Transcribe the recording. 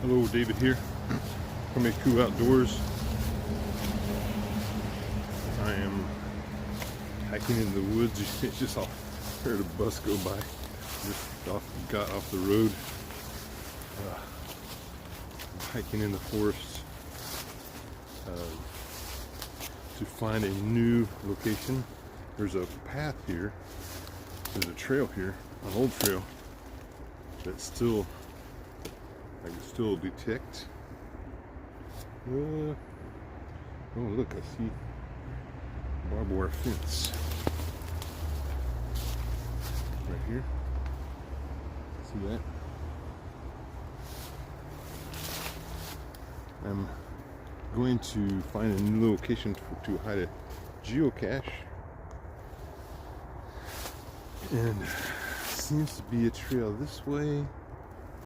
Hello, David here from A2 Outdoors. I am hiking in the woods. Just heard a bus go by. Got off the road. I'm hiking in the forest to find a new location. There's a path here. There's a trail here, an old trail that's still. I can still detect. Oh look, I see barbed wire fence right here. See that? I'm going to find a new location to hide a geocache, and seems to be a trail this way.